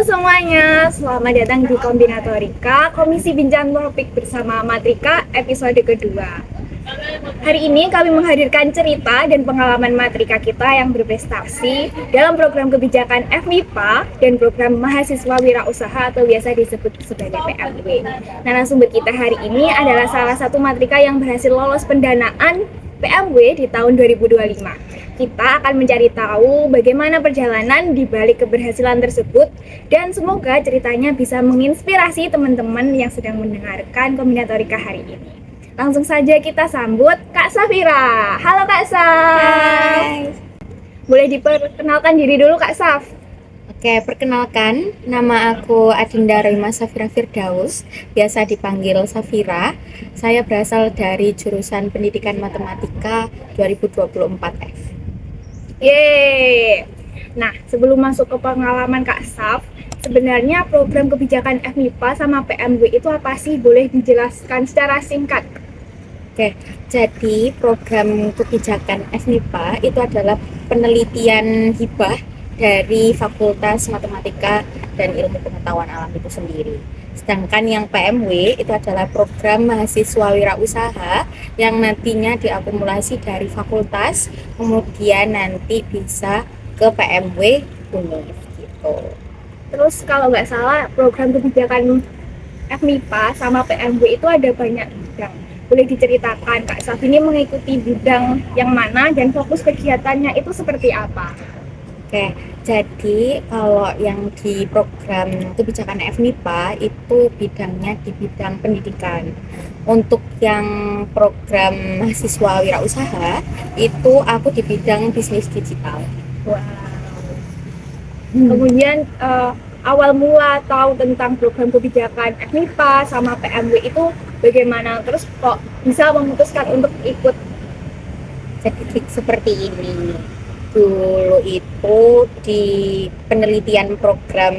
semuanya, selamat datang di Kombinatorika, Komisi Bincang Topik bersama Matrika episode kedua. Hari ini kami menghadirkan cerita dan pengalaman Matrika kita yang berprestasi dalam program kebijakan FMIPA dan program Mahasiswa Wirausaha atau biasa disebut sebagai PMW. Narasumber kita hari ini adalah salah satu Matrika yang berhasil lolos pendanaan PMW di tahun 2025. Kita akan mencari tahu bagaimana perjalanan di balik keberhasilan tersebut dan semoga ceritanya bisa menginspirasi teman-teman yang sedang mendengarkan Kombinatorika hari ini. Langsung saja kita sambut Kak Safira. Halo Kak Saf. Hai. Boleh diperkenalkan diri dulu Kak Saf? Oke, perkenalkan, nama aku Adinda Rohima Safira Firdaus, biasa dipanggil Safira. Saya berasal dari jurusan Pendidikan Matematika 2024F. Yeay. Nah, sebelum masuk ke pengalaman Kak Saf, sebenarnya program kebijakan FMIPA sama PMW itu apa sih? Boleh dijelaskan secara singkat? Oke, jadi program kebijakan FMIPA itu adalah penelitian hibah dari Fakultas Matematika dan Ilmu Pengetahuan Alam itu sendiri. Sedangkan yang PMW itu adalah program mahasiswa wirausaha yang nantinya diakumulasi dari fakultas, kemudian nanti bisa ke PMW UNIF gitu. Terus kalau nggak salah program kebijakan FMIPA sama PMW itu ada banyak bidang. Boleh diceritakan Kak Saf ini mengikuti bidang yang mana dan fokus kegiatannya itu seperti apa? Oke, jadi kalau yang di program kebijakan FMIPA itu bidangnya di bidang pendidikan. Untuk yang program mahasiswa wirausaha itu aku di bidang bisnis digital. Wow. Kemudian awal mula tahu tentang program kebijakan FMIPA sama PMW itu bagaimana? Terus kok bisa memutuskan untuk ikut? Jadi seperti ini. Dulu itu di penelitian program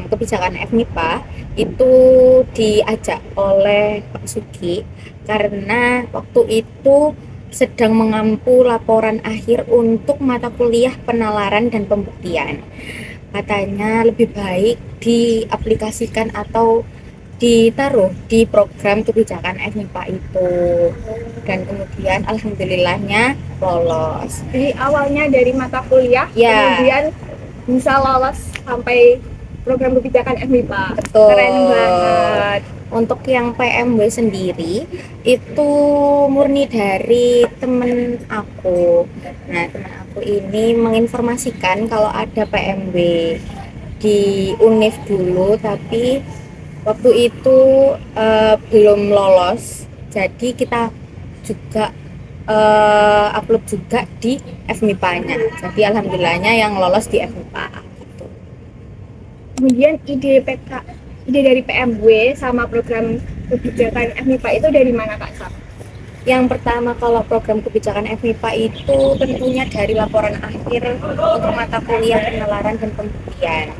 kebijakan FMIPA itu diajak oleh Pak Sugi karena waktu itu sedang mengampu laporan akhir untuk mata kuliah penalaran dan pembuktian. Katanya lebih baik diaplikasikan atau ditaruh di program kebijakan FMIPA itu, dan kemudian alhamdulillahnya lolos. Jadi awalnya dari mata kuliah, Ya. kemudian bisa lolos sampai program kebijakan FMIPA. Betul. Keren banget. Untuk yang PMW sendiri itu murni dari temen aku. Nah, temen aku ini menginformasikan kalau ada PMW di UNIF dulu, tapi waktu itu belum lolos. Jadi kita juga upload juga di FMIPA-nya. Jadi alhamdulillahnya yang lolos di FMIPA gitu. Kemudian ide dari PMW sama program kebijakan FMIPA itu dari mana Kak Saf? Yang pertama, kalau program kebijakan FMIPA itu tentunya dari laporan akhir untuk mata kuliah penalaran dan pembuktian.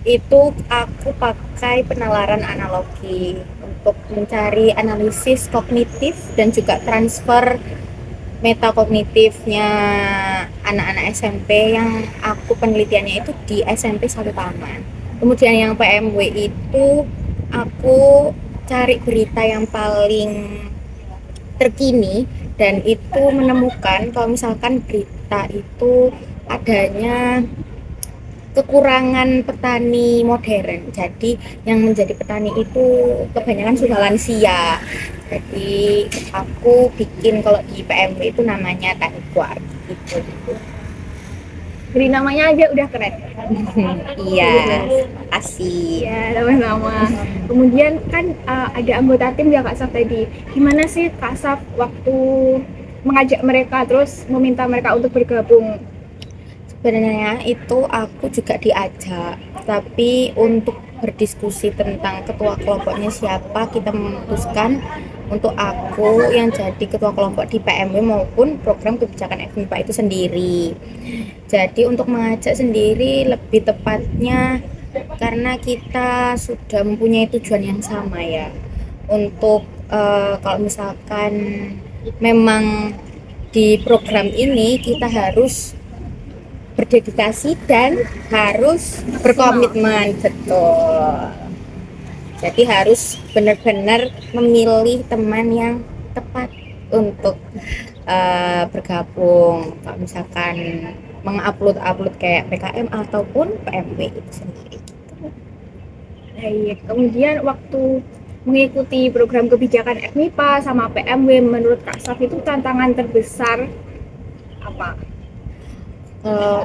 Itu aku pakai penalaran analogi untuk mencari analisis kognitif dan juga transfer metakognitifnya anak-anak SMP yang aku penelitiannya itu di SMP 1 Taman. Kemudian yang PMW itu aku cari berita yang paling terkini dan itu menemukan kalau misalkan berita itu adanya kekurangan petani modern. Jadi yang menjadi petani itu kebanyakan sudah lansia. Jadi aku bikin kalau di PMW itu namanya tani kuart gitu. Dari namanya aja udah keren. Iya, kasih. Ya, sama-sama. Kemudian kan ada anggota tim ya Kak Saf tadi. Gimana sih Kak Saf waktu mengajak mereka terus meminta mereka untuk bergabung? Sebenarnya itu aku juga diajak, tapi untuk berdiskusi tentang ketua kelompoknya siapa, kita memutuskan untuk aku yang jadi ketua kelompok di PMW maupun program kebijakan FMIPA itu sendiri. Jadi untuk mengajak sendiri lebih tepatnya karena kita sudah mempunyai tujuan yang sama ya. Untuk kalau misalkan memang di program ini kita harus berdedikasi dan harus berkomitmen, betul. Jadi harus benar-benar memilih teman yang tepat untuk bergabung. Kalau misalkan mengupload kayak PKM ataupun PMW itu sendiri. Baik, kemudian waktu mengikuti program kebijakan FMIPA sama PMW, menurut Kak Saf itu tantangan terbesar apa?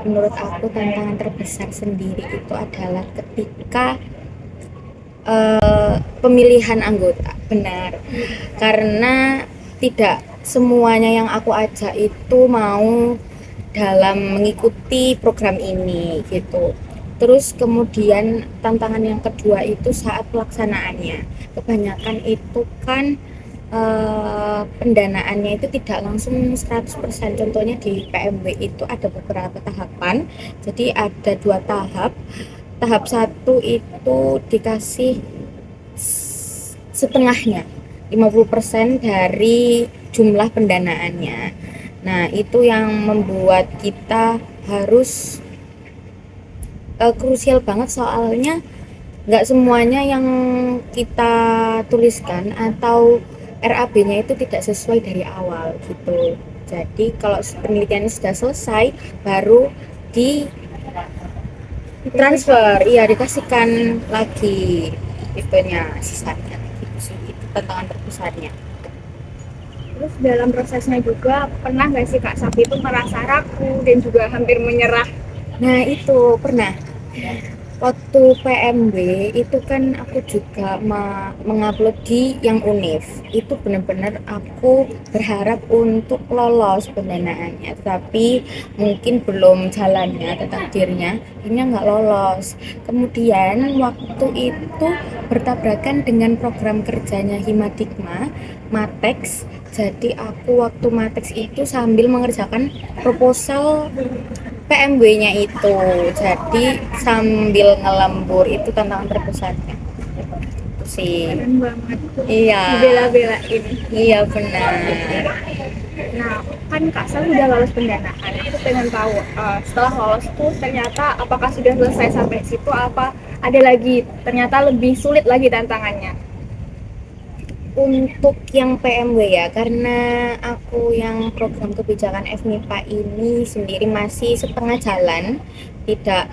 Menurut aku tantangan terbesar sendiri itu adalah ketika pemilihan anggota, benar, karena tidak semuanya yang aku ajak itu mau dalam mengikuti program ini gitu. Terus kemudian tantangan yang kedua itu saat pelaksanaannya, kebanyakan itu kan pendanaannya itu tidak langsung 100%. Contohnya di PMW itu ada beberapa tahapan, jadi ada 2 tahap. Tahap 1 itu dikasih setengahnya, 50% dari jumlah pendanaannya. Nah, itu yang membuat kita harus krusial banget, soalnya nggak semuanya yang kita tuliskan atau RAB-nya itu tidak sesuai dari awal gitu. Jadi kalau penelitiannya sudah selesai baru di transfer, iya, dikasihkan lagi itunya sisanya gitu sih. Itu tantangan terbesarnya. Terus dalam prosesnya juga pernah nggak sih Kak Saf itu merasa ragu dan juga hampir menyerah? Nah, itu pernah. Waktu PMB itu kan aku juga mengupload di yang UNIF. Itu benar-benar aku berharap untuk lolos pendanaannya, tapi mungkin belum jalannya atau takdirnya ini nggak lolos. Kemudian waktu itu bertabrakan dengan program kerjanya Himadikma Matex. Jadi aku waktu Matex itu sambil mengerjakan proposal PMW-nya itu, jadi sambil ngelembur, itu tantangan terbesarnya itu sih. Keren banget. Iya, Bela-belain. iya benar. Nah, kan Kak Saf udah lolos pendanaan. Aku pengen tahu setelah lolos tuh ternyata apakah sudah selesai sampai situ, apa ada lagi ternyata lebih sulit lagi tantangannya? Untuk yang PMW ya, karena aku yang program kebijakan FMIPA ini sendiri masih setengah jalan, tidak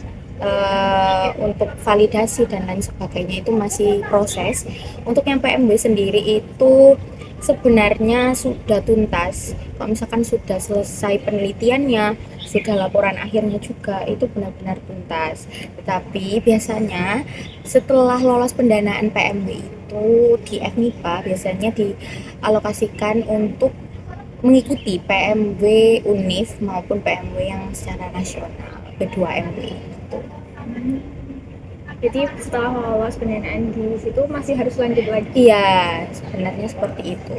untuk validasi dan lain sebagainya itu masih proses. Untuk yang PMW sendiri itu sebenarnya sudah tuntas. Kalau misalkan sudah selesai penelitiannya, sudah laporan akhirnya juga, itu benar-benar tuntas. Tetapi biasanya setelah lolos pendanaan PMW itu di FMIPA biasanya dialokasikan untuk mengikuti PMW UNIF maupun PMW yang secara nasional, P2MW gitu. Jadi setelah lolos pendanaan di situ masih harus lanjut lagi. Iya, sebenarnya seperti itu.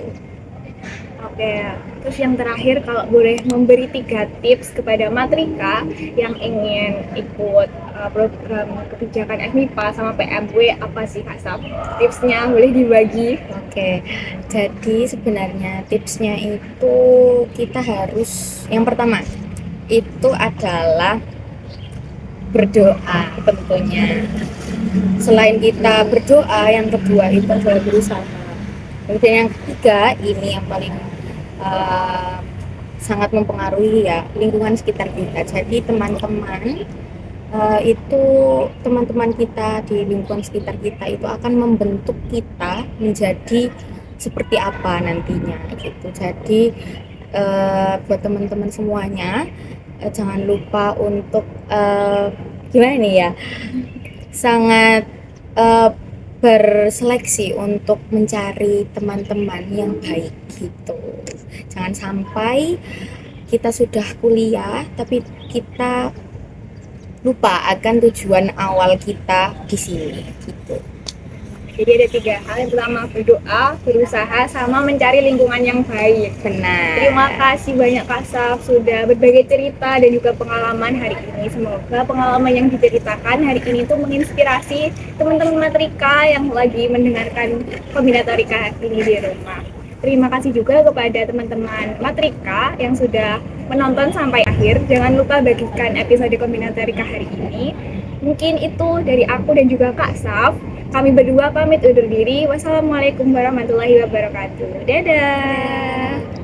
Oke, terus yang terakhir kalau boleh memberi 3 tips kepada Matrika yang ingin ikut program kebijakan FMIPA sama PMW, apa sih Kak Saf? Tipsnya boleh dibagi? Oke, jadi sebenarnya tipsnya itu kita harus, yang pertama itu adalah berdoa tentunya. Selain kita berdoa, yang kedua itu adalah berusaha. Kemudian yang ketiga, ini yang paling sangat mempengaruhi ya, lingkungan sekitar kita. Jadi teman-teman itu teman-teman kita di lingkungan sekitar kita itu akan membentuk kita menjadi seperti apa nantinya gitu. Jadi buat teman-teman semuanya, jangan lupa untuk gimana nih ya, sangat berseleksi untuk mencari teman-teman yang baik gitu. Jangan sampai kita sudah kuliah tapi kita lupa akan tujuan awal kita di sini gitu. Jadi ada 3 hal, yang pertama berdoa, berusaha, sama mencari lingkungan yang baik. Benar. Terima kasih banyak Kak Saf sudah berbagi cerita dan juga pengalaman hari ini. Semoga pengalaman yang diceritakan hari ini itu menginspirasi teman-teman Matrika yang lagi mendengarkan Kombinatorika ini di rumah. Terima kasih juga kepada teman-teman Matrika yang sudah menonton sampai akhir. Jangan lupa bagikan episode kombinatorika hari ini. Mungkin itu dari aku dan juga Kak Saf. Kami berdua pamit undur diri. Wassalamualaikum warahmatullahi wabarakatuh. Dadah.